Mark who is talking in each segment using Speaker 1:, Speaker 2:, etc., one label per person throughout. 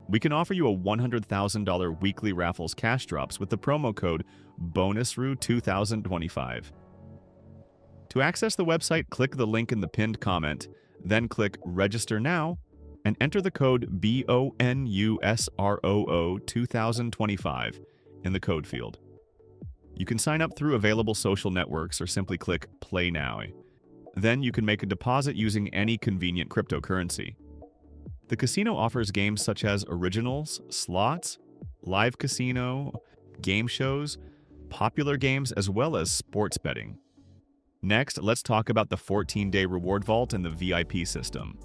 Speaker 1: We can offer you a $100,000 weekly raffles cash drops with the promo code BONUSROO2025. To access the website, click the link in the pinned comment, then click Register Now, and enter the code BONUSROO2025 in the code field. You can sign up through available social networks or simply click Play Now. Then you can make a deposit using any convenient cryptocurrency. The casino offers games such as Originals, Slots, Live Casino, game shows, popular games, as well as sports betting. Next, let's talk about the 14-day reward vault and the VIP system.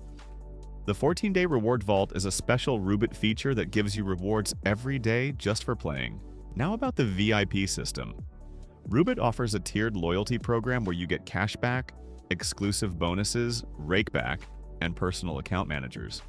Speaker 1: The 14-day reward vault is a special Roobet feature that gives you rewards every day just for playing. Now about the VIP system. Roobet offers a tiered loyalty program where you get cashback, exclusive bonuses, rakeback, and personal account managers.